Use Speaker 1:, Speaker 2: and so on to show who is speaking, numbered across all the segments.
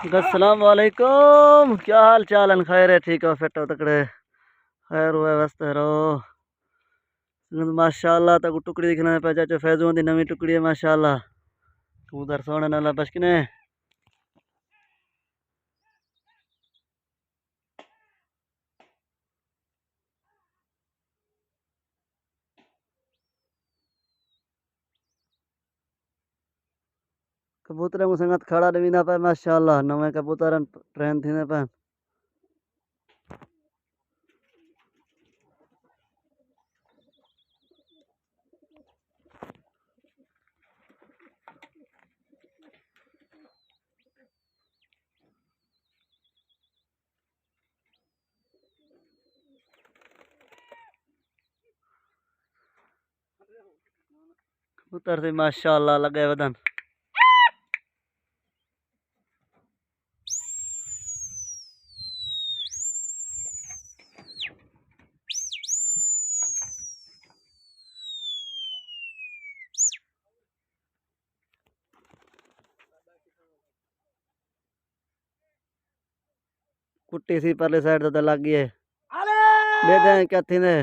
Speaker 1: अस्सलाम वालेकुम। क्या हाल चाल है? खैर है, ठीक हो, फिट हो, तकड़े? खैर हुए वस्त रहो। माशाल्लाह तक टुकड़ी दिखना पे चाचो फैजों दी नवी टुकड़ी है माशाल्लाह। उधर सोने नाला बचकने कबूतर को संगत खड़ा देना पे माशाल्लाह। नवे कबूतर ट्रेन थी पे कबूतर से माशाल्लाह लगे वदन। कुट्टी सी परले साइड तो लग गई है। दे दे क्या थी ने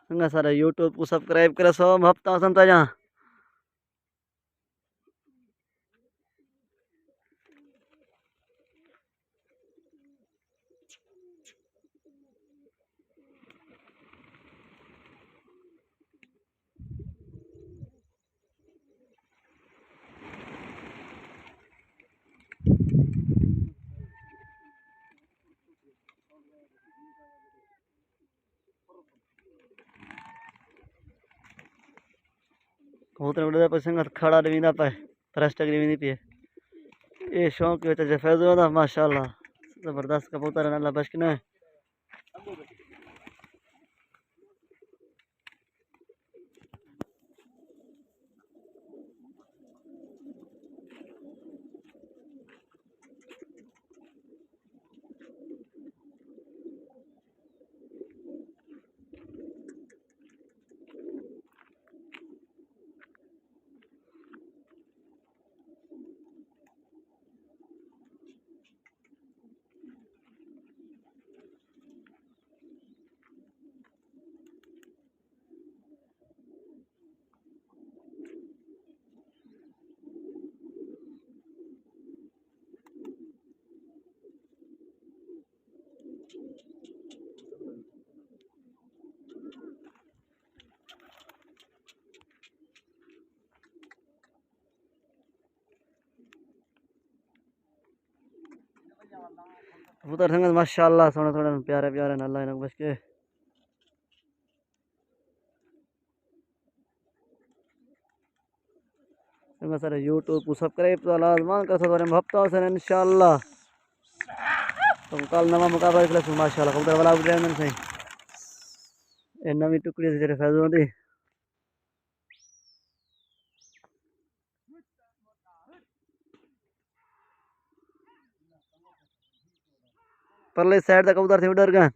Speaker 1: संगा सारा यूट्यूब को सब्सक्राइब करे सो हफ्ता संता जा। कबूतर उड़े पे संगत खड़ा देना पे फरस्ट अगली नहीं पिए। ये शौक की वजह से फैजो था माशाल्लाह। जबरदस्त कबूतर है अल्लाह बचकने। कबूतर संगत माशाल्लाह सोने सोने प्यारे प्यारे अल्लाह इनको बच के। संगत सारे यूट्यूब को सब्सक्राइब तो लाजमान कर सो हफ्ता से इंशाल्लाह। तो कल नवा मुकाबला खेल माशाल्लाह कबूतर वाला उड़े सही। ये नवी टुकड़ी से तेरे फैजों दी परले साइड तक कबूतर थे उधर गए।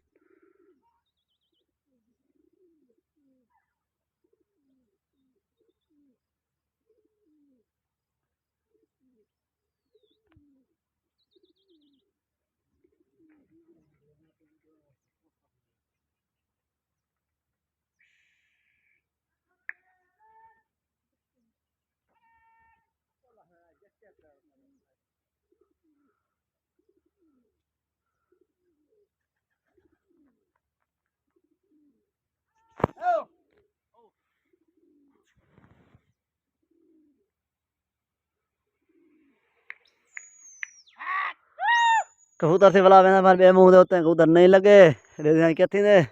Speaker 1: कबूतर से वाला वेंदा पर बे मुंह दे होते कबूतर नहीं लगे रे क्या थी ने।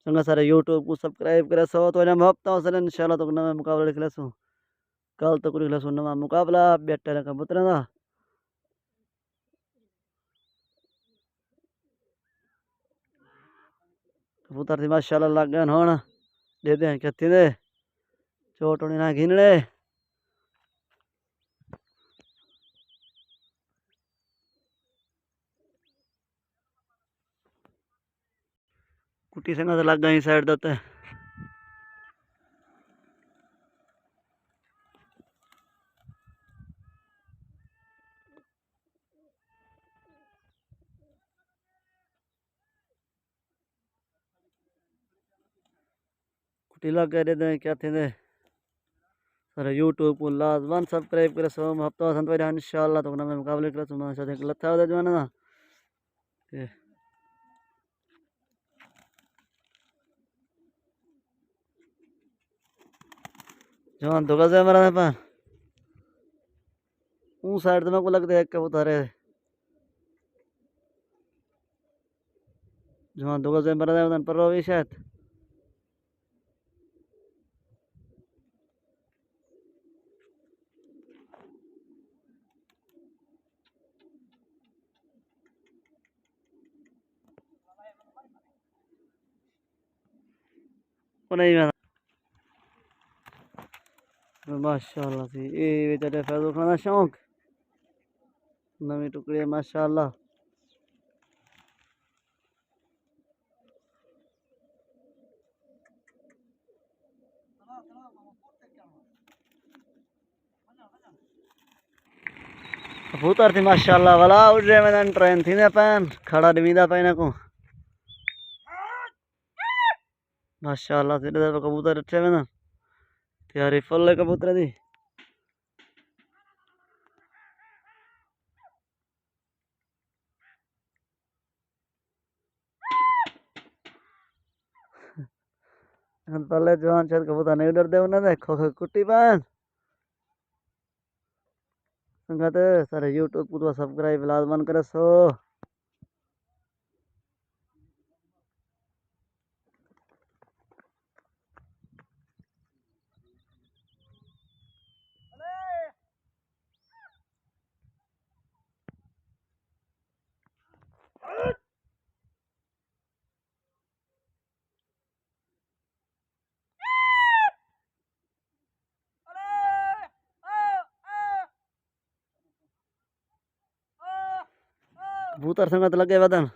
Speaker 1: संगा सारे यूट्यूब को सब्सक्राइब करे सो तो इन्हें हफ्ता से इंशाल्लाह तो नवे मुकाबले खेलसू। कल तो कुछ खेलसू नवा मुकाबला बेटर कबूतर का। कबूतर से माशाल्लाह लग गए हुन दे दे क्या थी ने चोट होनी ना घिनने। कुटी संगा से लग गई साइड देते। कुटी लग गए दे क्या थे सर यूट्यूब को लाजवान सब्सक्राइब करे सो हफ्ता संत इंशाल्लाह तो मैं मुकाबले करे सो मैं साथ लथा हो जवाना ना जवान तो गजे मरा पा ऊ साइड तो मेरे को लगता है कबूतर है जवान तो गजे मरा है पर रो शायद वो नहीं माशाल्लाह सी ये बेचारे फैजो खाना शौक नवी टुकड़ी माशाल्लाह कबूतर थी माशाल्लाह वाला उड़ रहे मैंने ट्रेन थी ना पैन खड़ा डमीदा पैना को माशाल्लाह से कबूतर अच्छे में ना तैयारी फुल है कबूतर दी पहले जवान शायद कबूतर नहीं डरते उन्हें देखो कुट्टी पैन संगत सारे यूट्यूब को सब्सक्राइब लाजमन करे सो कबूतर संगत लगे वदन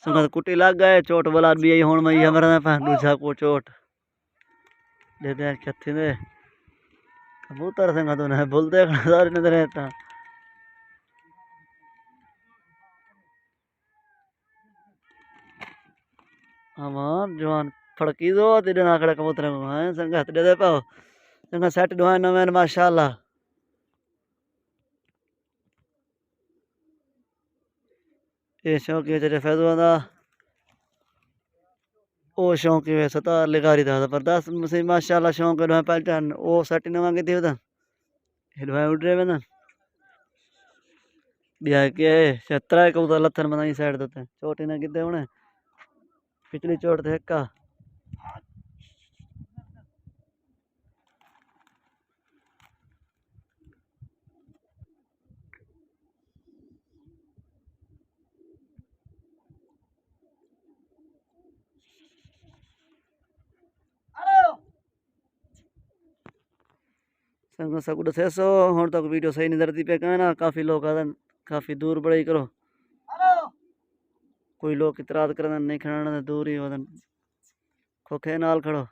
Speaker 1: संगत कुटी लग गए चोट वाला भी यही होने में हमारा पैन दूसरा को चोट दे दे कथी दे कबूतर संगत उन्हें बोलते सारे नजर रहता हाँ जवान फड़की दो तेरे नाकड़ा कबूतर को हैं संगत दे दे पाओ संगत सेट दुआन नमन माशाल्लाह ये शौक ये तेरे फैजो दा ओ शौक है सतार लिगारी था जबरदस्त मुझे माशाल्लाह शौक है पहचान ओ सेट न मांगे थी उधर हिलवा उड़ रहे ना बिया के छतरा कबूतर लथन बनाई साइड देते चोटी ना किते उन्हें पिछली चोट थे का संग सकुड़ से सो हुन तक वीडियो सही नहीं धरती पे कहना काफी लोग आदन काफी दूर बड़ाई करो कोई लोग इतराज करना नहीं खड़ाना दूर ही वदन खोखे नाल खड़ो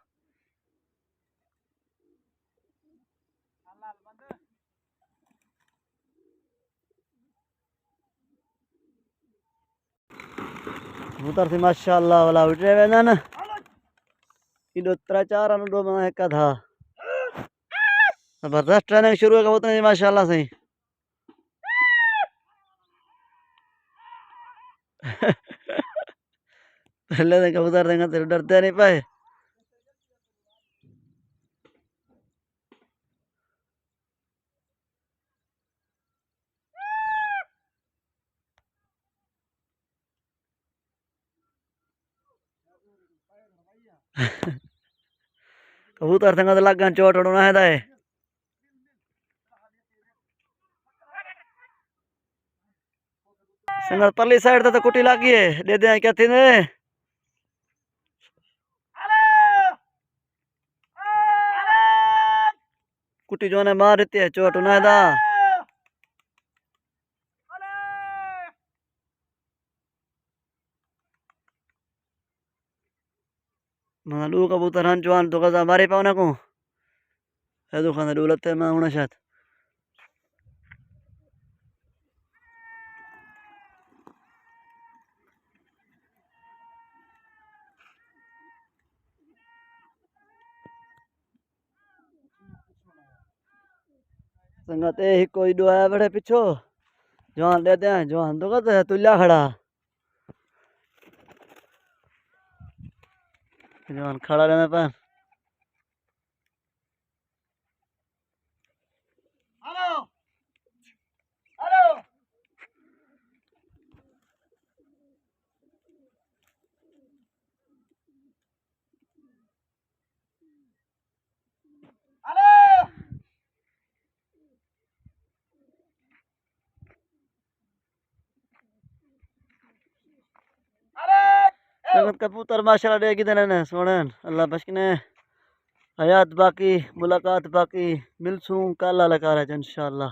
Speaker 1: कबूतर से माशाल्लाह वाला उठ रहे ना इधर 3-4 अनुडो में एक था जबरदस्त ट्रेनिंग शुरू है कबूतर माशाल्लाह से पहले तो कबूतर देंगे तेरे डरते नहीं पाए कबूतर संग तो लग चोट उड़ना है दाए संग परली साइड तो कुटी लगी है दे दे क्या थी ने कुटी जो ने मार देती है चोट उना दा मालू कबूतर हन जवान तो गजा मारे पावना को है दुकान डूलते मैं होना शायद संगत ही कोई डोया बड़े पिछो जवान देते हैं जवान तो कहते हैं तुल्ला खड़ा जवान खड़ा रहने पर हेलो हेलो संगत कबूतर माशाल्लाह दे किधर है सोने अल्लाह बशकने हयात बाकी मुलाकात बाकी मिलसूं कल लगा रहा है इंशाल्लाह।